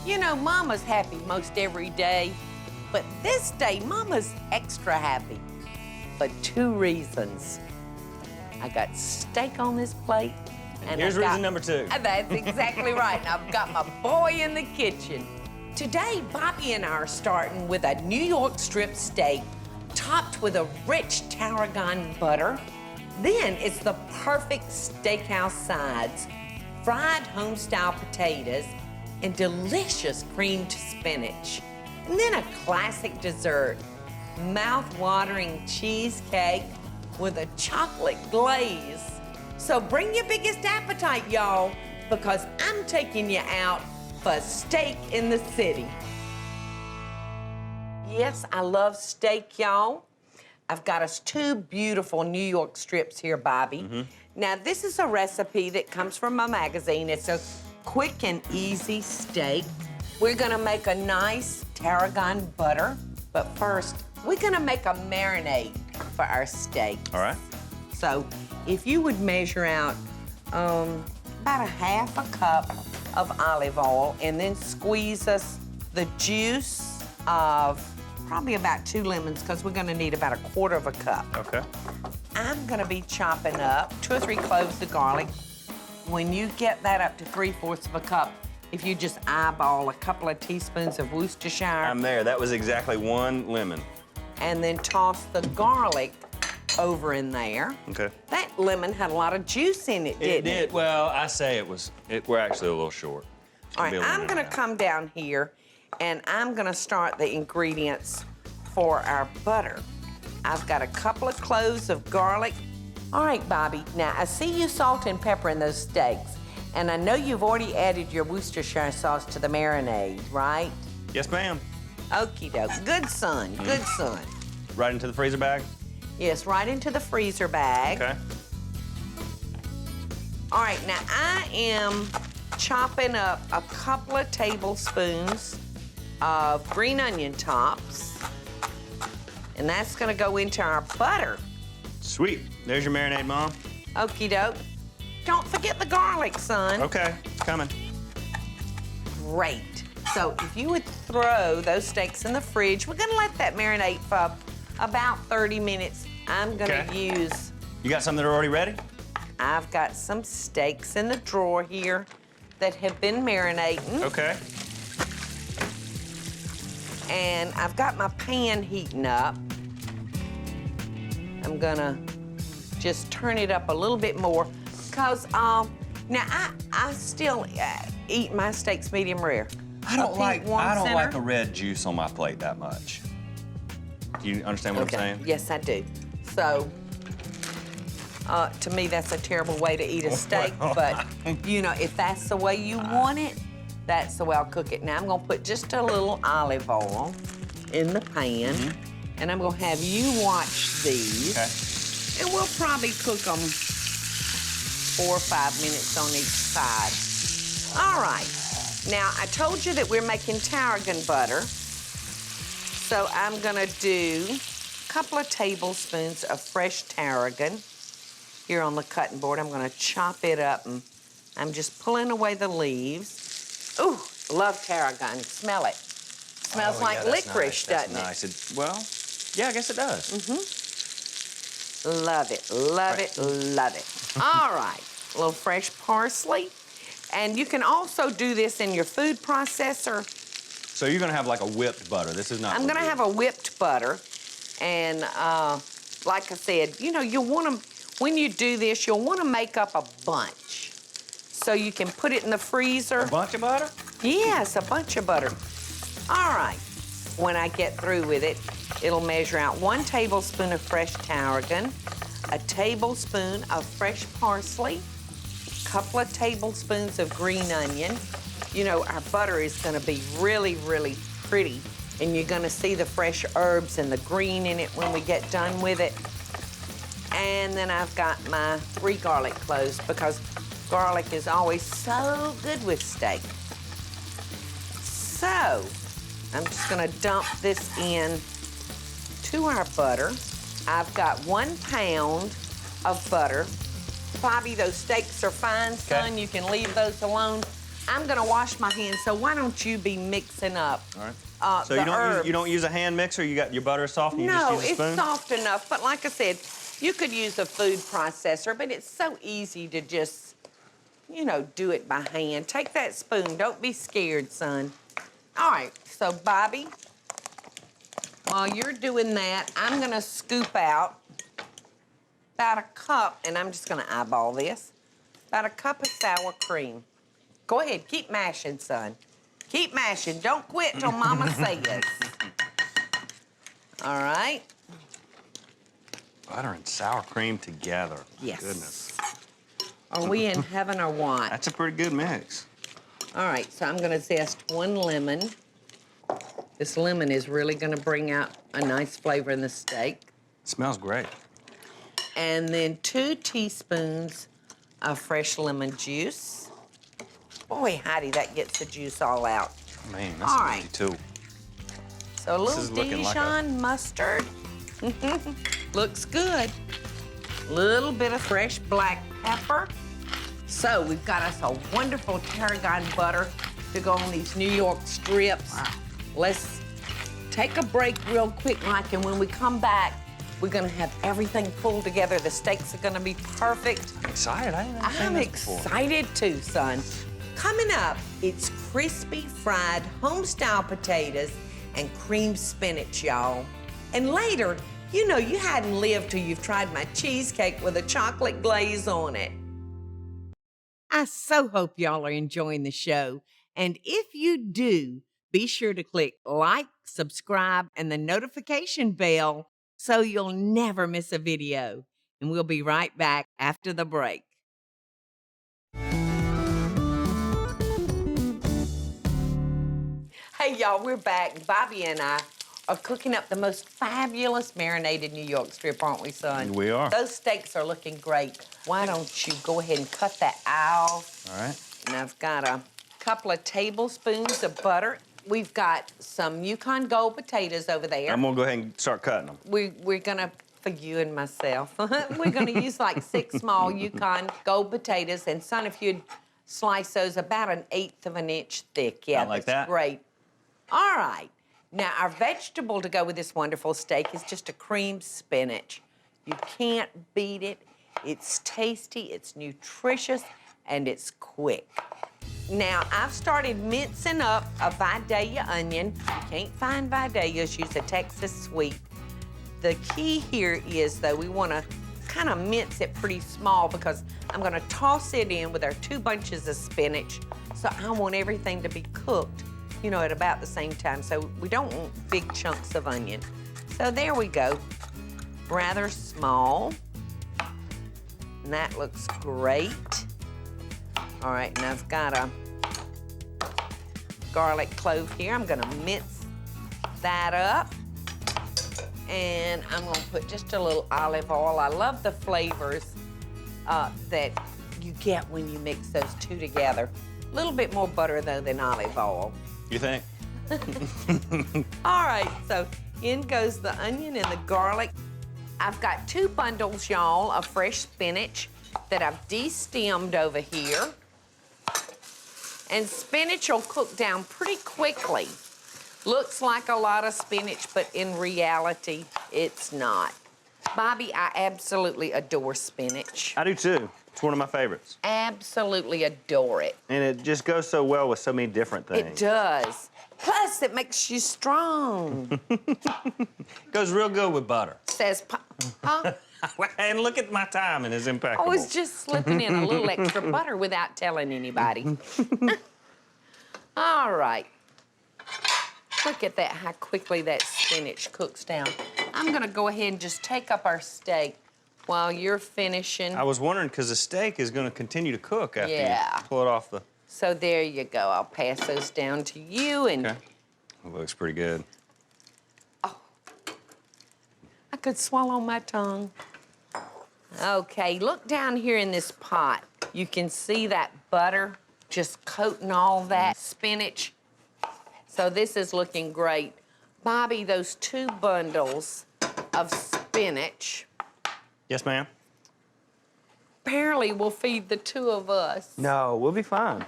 You know, Mama's happy most every day, but this day, Mama's extra happy for 2 reasons. I got steak on this plate, and here's reason number 2. That's exactly right, and I've got my boy in the kitchen. Today, Bobby and I are starting with a New York strip steak topped with a rich tarragon butter. Then it's the perfect steakhouse sides, fried homestyle potatoes, and delicious creamed spinach. And then a classic dessert, mouth-watering cheesecake with a chocolate glaze. So bring your biggest appetite, y'all, because I'm taking you out for steak in the city. Yes, I love steak, y'all. I've got us 2 beautiful New York strips here, Bobby. Now, this is a recipe that comes from a magazine. It's a quick and easy steak. We're gonna make a nice tarragon butter, but first, we're gonna make a marinade for our steak. All right. So, if you would measure out about a half a cup of olive oil and then squeeze us the juice of probably about 2 lemons, because we're gonna need about a quarter of a cup. Okay. I'm gonna be chopping up 2 or 3 cloves of garlic. When you get that up to 3/4 of a cup, if you just eyeball a couple of teaspoons of Worcestershire. I'm there. That was exactly 1 lemon. And then toss the garlic over in there. Okay. That lemon had a lot of juice in it, didn't it? It did. Well, I say we're actually a little short. All right, I'm gonna come down here and I'm gonna start the ingredients for our butter. I've got a couple of cloves of garlic. All right, Bobby, now I see you salt and pepper in those steaks, and I know you've already added your Worcestershire sauce to the marinade, right? Yes, ma'am. Okie doke, good son, good son. Right into the freezer bag? Yes, right into the freezer bag. Okay. All right, now I am chopping up a couple of tablespoons of green onion tops, and that's gonna go into our butter. Sweet. There's your marinade, Mom. Okie doke. Don't forget the garlic, son. Okay, it's coming. Great. So if you would throw those steaks in the fridge, we're gonna let that marinate for about 30 minutes. I'm gonna use... You got some that are already ready? I've got some steaks in the drawer here that have been marinating. Okay. And I've got my pan heating up. I'm gonna just turn it up a little bit more, because now I still eat my steaks medium rare. I don't like the red juice on my plate that much. Do you understand what I'm saying? Yes, I do. So, to me, that's a terrible way to eat a steak, but, you know, if that's the way you want it, that's the way I'll cook it. Now, I'm gonna put just a little olive oil in the pan, and I'm gonna have you watch these. Okay. And we'll probably cook them 4 or 5 minutes on each side. All right. Now, I told you that we're making tarragon butter. So I'm gonna do a couple of tablespoons of fresh tarragon here on the cutting board. I'm gonna chop it up, and I'm just pulling away the leaves. Ooh, love tarragon. Smell it. Smells like licorice, doesn't it? Nice. Well, yeah, I guess it does. Love it, love it, love it. All right, a little fresh parsley. And you can also do this in your food processor. So you're gonna have like a whipped butter. This is not. I'm gonna have a whipped butter. And like I said, you know, when you do this, you'll wanna make up a bunch. So you can put it in the freezer. A bunch of butter? Yes, a bunch of butter. All right, when I get through with it, it'll measure out 1 tablespoon of fresh tarragon, a tablespoon of fresh parsley, a couple of tablespoons of green onion. You know, our butter is gonna be really, really pretty, and you're gonna see the fresh herbs and the green in it when we get done with it. And then I've got my 3 garlic cloves, because garlic is always so good with steak. So, I'm just gonna dump this in to our butter. I've got 1 pound of butter. Bobby, those steaks are fine, son. You can leave those alone. I'm gonna wash my hands, so why don't you be mixing up All right. So the you don't use a hand mixer? You got your butter soft and you just use a spoon? No, it's soft enough, but like I said, you could use a food processor, but it's so easy to just, you know, do it by hand. Take that spoon. Don't be scared, son. All right, so Bobby, while you're doing that, I'm gonna scoop out about a cup, and I'm just gonna eyeball this, about a cup of sour cream. Go ahead, keep mashing, son. Keep mashing. Don't quit till Mama says. All right. Butter and sour cream together. Yes. Goodness. Are we in heaven or what? That's a pretty good mix. All right, so I'm gonna zest 1 lemon. This lemon is really gonna bring out a nice flavor in the steak. It smells great. And then 2 teaspoons of fresh lemon juice. Boy, howdy, that gets the juice all out. Man, that's all a right. too. So a little Dijon mustard. Looks good. Little bit of fresh black pepper. So we've got us a wonderful tarragon butter to go on these New York strips. Wow. Let's take a break real quick, Mike, and when we come back, we're gonna have everything pulled together. The steaks are gonna be perfect. I'm excited. I ain't never seen I'm this before. excited too, son. Coming up, it's crispy fried homestyle potatoes and cream spinach, y'all. And later, you know you hadn't lived till you've tried my cheesecake with a chocolate glaze on it. I so hope y'all are enjoying the show. And if you do, be sure to click like, subscribe, and the notification bell so you'll never miss a video. And we'll be right back after the break. Hey, y'all, we're back. Bobby and I are cooking up the most fabulous marinated New York strip, aren't we, son? We are. Those steaks are looking great. Why don't you go ahead and cut that off? All right. And I've got a couple of tablespoons of butter. We've got some Yukon Gold potatoes over there. I'm gonna go ahead and start cutting them. We're gonna, for you and myself, we're gonna use like 6 small Yukon Gold potatoes. And son, if you'd slice those about 1/8 of an inch thick. Yeah, I like that's that. Great. All right. Now, our vegetable to go with this wonderful steak is just a cream spinach. You can't beat it. It's tasty, it's nutritious, and it's quick. Now, I've started mincing up a Vidalia onion. If you can't find Vidalias, use a Texas sweet. The key here is, though, we want to kind of mince it pretty small because I'm going to toss it in with our 2 bunches of spinach. So I want everything to be cooked, you know, at about the same time. So we don't want big chunks of onion. So there we go. Rather small. And that looks great. All right, and I've got a garlic clove here. I'm gonna mince that up. And I'm gonna put just a little olive oil. I love the flavors that you get when you mix those 2 together. A little bit more butter, though, than olive oil. You think? All right, so in goes the onion and the garlic. I've got 2 bundles, y'all, of fresh spinach that I've de-stemmed over here. And spinach will cook down pretty quickly. Looks like a lot of spinach, but in reality, it's not. Bobby, I absolutely adore spinach. I do too. It's one of my favorites. Absolutely adore it. And it just goes so well with so many different things. It does. Plus, it makes you strong. Goes real good with butter. Says, huh? And look at my timing, it's impeccable. I was just slipping in a little extra butter without telling anybody. All right. Look at that, how quickly that spinach cooks down. I'm gonna go ahead and just take up our steak while you're finishing. I was wondering, because the steak is gonna continue to cook after you pull it off the... So there you go. I'll pass those down to you and... Okay. It looks pretty good. Oh, I could swallow my tongue. Okay, look down here in this pot. You can see that butter just coating all that spinach. So this is looking great. Bobby, those 2 bundles of spinach Yes, ma'am? barely will feed the 2 of us. No, we'll be fine.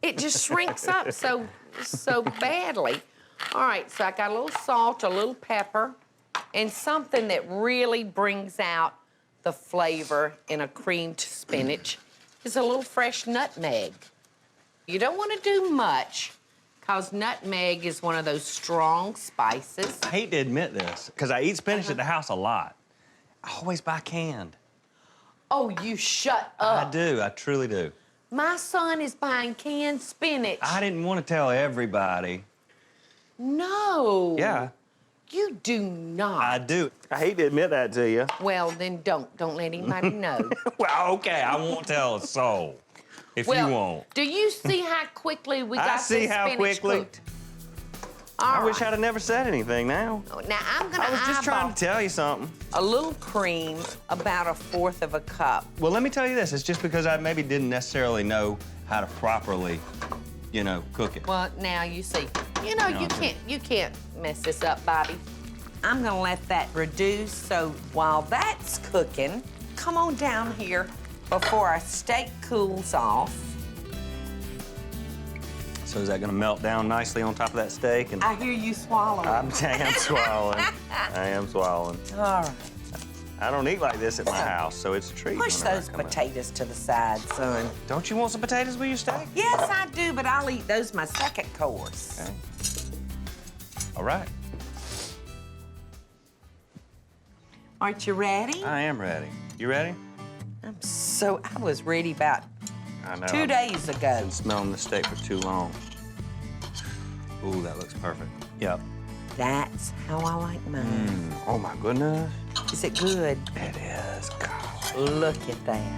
It just shrinks up so badly. All right, so I got a little salt, a little pepper, and something that really brings out the flavor in a creamed spinach is a little fresh nutmeg. You don't want to do much, because nutmeg is one of those strong spices. I hate to admit this, because I eat spinach at the house a lot. I always buy canned. Oh, you shut up. I do, I truly do. My son is buying canned spinach. I didn't want to tell everybody. No. Yeah. You do not. I do. I hate to admit that to you. Well, then don't. Don't let anybody know. Well, okay, I won't tell a soul. If you won't. Do you see how quickly we got this spinach cooked? I see how quickly. I wish I'd have never said anything now. Now, I'm gonna I was just trying to tell you something. A little cream, about 1/4 of a cup. Well, let me tell you this. It's just because I maybe didn't necessarily know how to properly, you know, cook it. Well, now you see. You know, you can't mess this up, Bobby. I'm gonna let that reduce, so while that's cooking, come on down here before our steak cools off. So is that gonna melt down nicely on top of that steak? And I hear you swallowing. I am swallowing. I am swallowing. All right. I don't eat like this at my house, so it's a treat. Push those potatoes to the side, son. Don't you want some potatoes with your steak? Yes, I do, but I'll eat those my second course. Okay. All right. Aren't you ready? I am ready. You ready? I was ready about I know. 2 days ago. I've been smelling the steak for too long. Ooh, that looks perfect. Yep. That's how I like mine. Oh, my goodness. Is it good? It is. God. Look at that.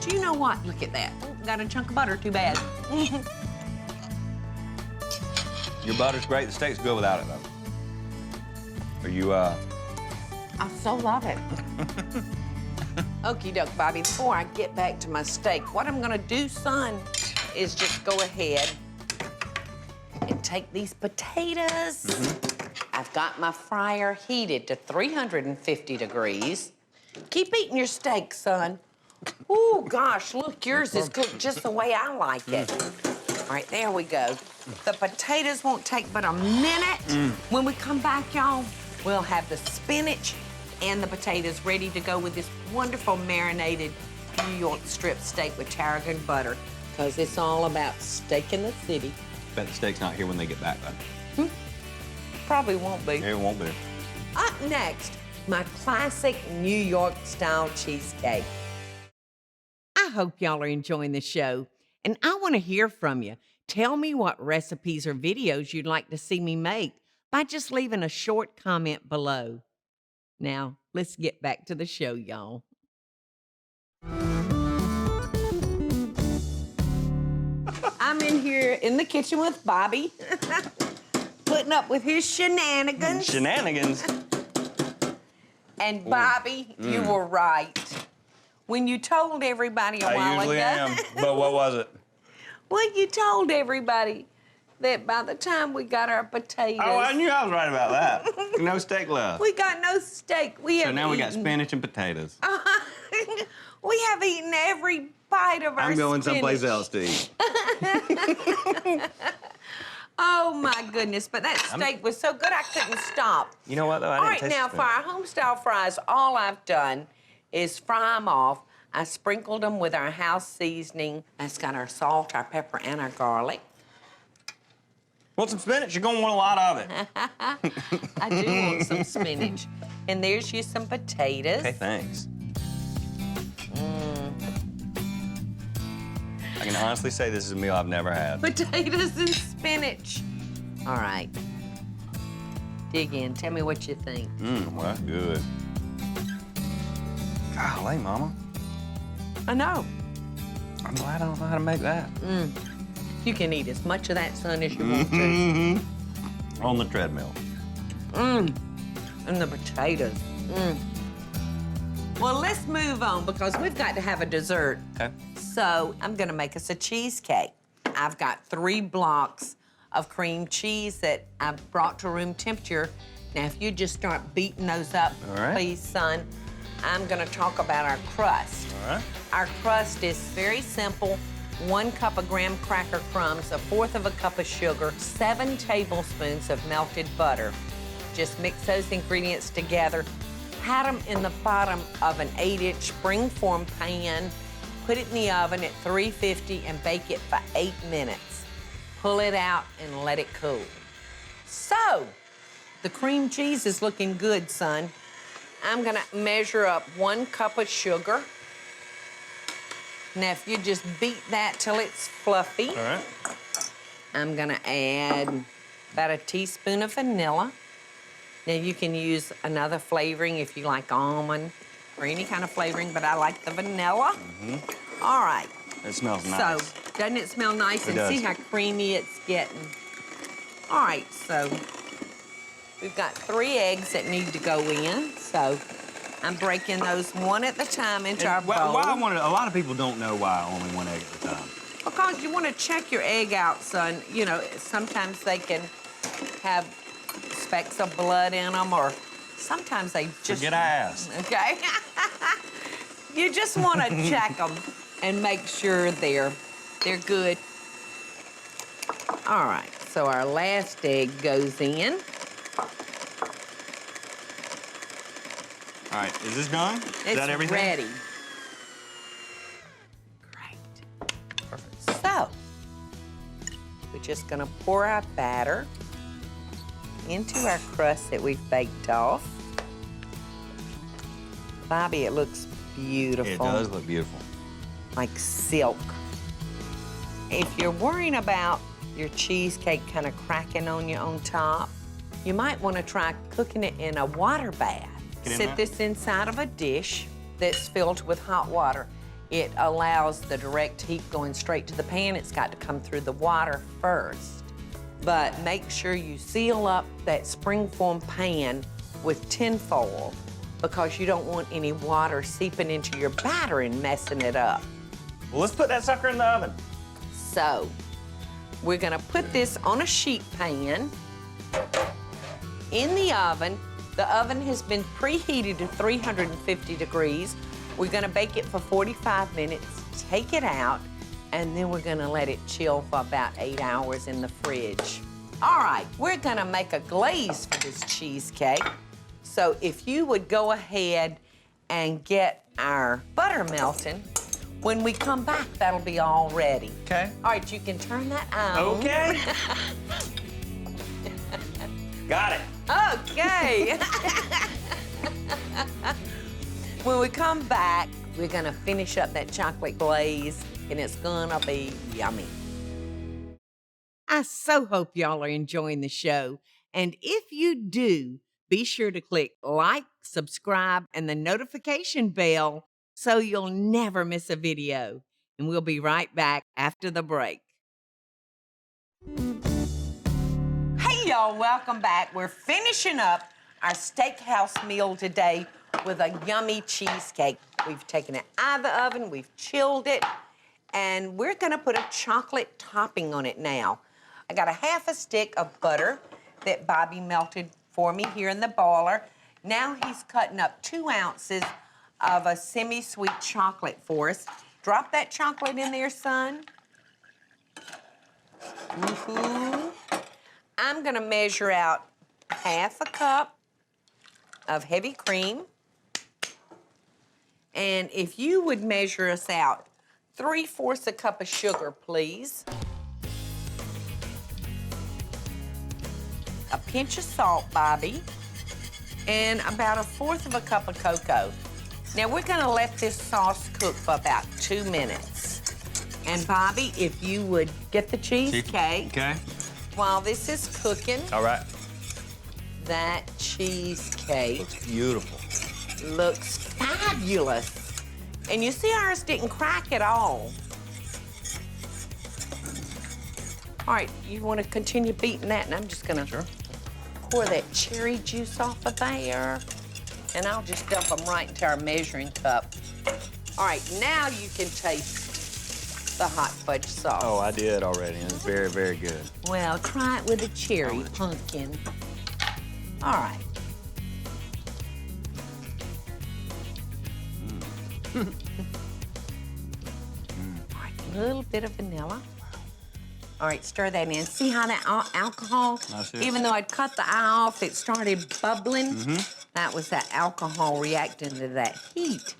Do you know what? Look at that. Oh, got a chunk of butter, too bad. Your butter's great. The steak's good without it, though. Are you, I so love it. Okie doke, Bobby. Before I get back to my steak, what I'm gonna do, son, is just go ahead and take these potatoes. I've got my fryer heated to 350 degrees. Keep eating your steak, son. Ooh, gosh, look, yours is cooked just the way I like it. All right, there we go. The potatoes won't take but a minute. When we come back, y'all, we'll have the spinach and the potatoes ready to go with this wonderful marinated New York strip steak with tarragon butter, because it's all about steak in the city. bet the steak's not here when they get back, though. Probably won't be. It won't be. Up next, my classic New York-style cheesecake. I hope y'all are enjoying the show, and I want to hear from you. Tell me what recipes or videos you'd like to see me make by just leaving a short comment below. Now, let's get back to the show, y'all. I'm in here in the kitchen with Bobby, putting up with his shenanigans. Shenanigans? And Bobby, you were right. When you told everybody a while ago. I usually am, but what was it? Well, you told everybody that by the time we got our potatoes. Oh, I knew I was right about that. No steak left. We got no steak. So now we got spinach and potatoes. We have eaten every bite of our I'm going spinach. someplace else to eat. Oh, my goodness. But that steak was so good, I couldn't stop. You know what, though? All right, now, for our Homestyle fries, all I've done is fry them off. I sprinkled them with our house seasoning. That's got our salt, our pepper, and our garlic. Want some spinach? You're going to want a lot of it. I do want some spinach. And there's you some potatoes. Okay, thanks. I can honestly say this is a meal I've never had. Potatoes and spinach. All right. Dig in. Tell me what you think. Well, that's good. Golly, Mama. I know. I'm glad I don't know how to make that. You can eat as much of that, son, as you want to. On the treadmill. And the potatoes. Well, let's move on because we've got to have a dessert. Okay. So I'm gonna make us a cheesecake. I've got 3 blocks of cream cheese that I've brought to room temperature. Now, if you just start beating those up, All right. please, son, I'm gonna talk about our crust. All right. Our crust is very simple. 1 cup of graham cracker crumbs, 1/4 of a cup of sugar, 7 tablespoons of melted butter. Just mix those ingredients together. Pat them in the bottom of an 8-inch springform pan. Put it in the oven at 350 and bake it for 8 minutes. Pull it out and let it cool. So, the cream cheese is looking good, son. I'm gonna measure up 1 cup of sugar. Now, if you just beat that till it's fluffy. All right. I'm gonna add about a teaspoon of vanilla. Now, you can use another flavoring if you like almond or any kind of flavoring, but I like the vanilla. All right. It smells nice. So, doesn't it smell nice? It And see does. how creamy it's getting. All right, so we've got 3 eggs that need to go in. So I'm breaking those one at a time into our bowl. A lot of people don't know why only 1 egg at a time. Because you want to check your egg out, son. You know, sometimes they can have specks of blood in them, or sometimes they just... Forget I asked. Okay? You just want to check them and make sure they're good. All right, so our last egg goes in. All right, is this done? Is that everything? It's ready. Great. Perfect. So, we're just gonna pour our batter into our crust that we've baked off. Bobby, it looks beautiful. It does look beautiful. Like silk. If you're worrying about your cheesecake kind of cracking on you on top, you might want to try cooking it in a water bath. Sit this inside of a dish that's filled with hot water. It allows the direct heat going straight to the pan. It's got to come through the water first. But make sure you seal up that springform pan with tin foil, because you don't want any water seeping into your batter and messing it up. Well, let's put that sucker in the oven. So, we're gonna put this on a sheet pan in the oven. The oven has been preheated to 350 degrees. We're gonna bake it for 45 minutes, take it out, and then we're gonna let it chill for about 8 hours in the fridge. All right, we're gonna make a glaze for this cheesecake. So if you would go ahead and get our butter melting, when we come back, that'll be all ready. Okay. All right, you can turn that on. Okay. Got it. Okay. When we come back, we're gonna finish up that chocolate glaze, and it's gonna be yummy. I so hope y'all are enjoying the show. And if you do, be sure to click like, subscribe, and the notification bell so you'll never miss a video. And we'll be right back after the break. Hey, y'all, welcome back. We're finishing up our steakhouse meal today with a yummy cheesecake. We've taken it out of the oven, we've chilled it, and we're gonna put a chocolate topping on it now. I got a 1/2 stick of butter that Bobby melted for me here in the boiler. Now he's cutting up 2 ounces of a semi-sweet chocolate for us. Drop that chocolate in there, son. Woohoo. I'm gonna measure out 1/2 cup of heavy cream. And if you would measure us out 3/4 cup of sugar, please. A pinch of salt, Bobby. And about 1/4 cup of cocoa. Now we're gonna let this sauce cook for about 2 minutes. And Bobby, if you would get the cheesecake. Okay. While this is cooking. All right. That cheesecake Looks beautiful. looks fabulous. And you see ours didn't crack at all. All right, you want to continue beating that, and I'm just gonna pour that cherry juice off of there, and I'll just dump them right into our measuring cup. All right, now you can taste the hot fudge sauce. Oh, I did already, and it's very, very good. Well, try it with a cherry pumpkin. All right. little bit of vanilla. All right, stir that in. See how that alcohol, even though I'd cut the eye off, it started bubbling? That was that alcohol reacting to that heat.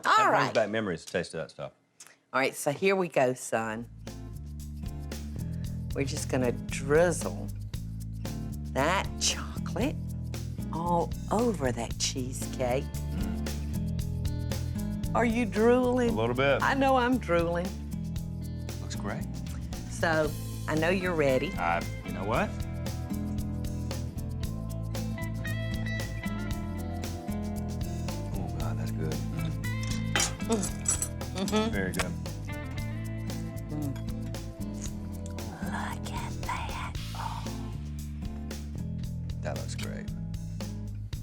All right. Brings back memories, the taste of that stuff. All right, so here we go, son. We're just gonna drizzle that chocolate all over that cheesecake. Are you drooling? A little bit. I know I'm drooling. Looks great. So, I know you're ready. You know what? Oh, God, that's good. Very good. Look at that. Oh. That looks great.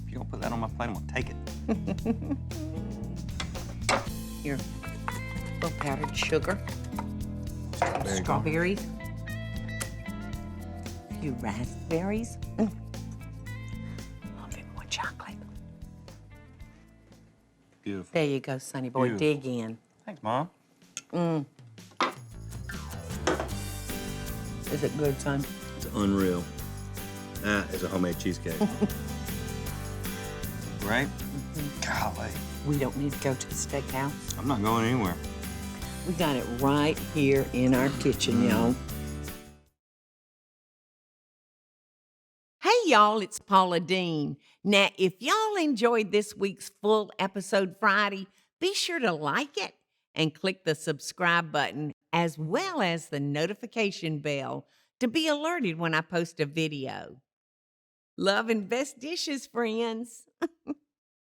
If you don't put that on my plate, I'm gonna take it. Here, a little powdered sugar. Very Strawberries. A few raspberries. A little bit more chocolate. Beautiful. There you go, Sonny boy. Beautiful. Dig in. Thanks, Mom. Is it good, son? It's unreal. That is a homemade cheesecake. Right? Golly. We don't need to go to the steakhouse. I'm not going anywhere. We got it right here in our kitchen, y'all. Hey, y'all, it's Paula Deen. Now, if y'all enjoyed this week's full episode Friday, be sure to like it and click the subscribe button as well as the notification bell to be alerted when I post a video. Love and best dishes, friends.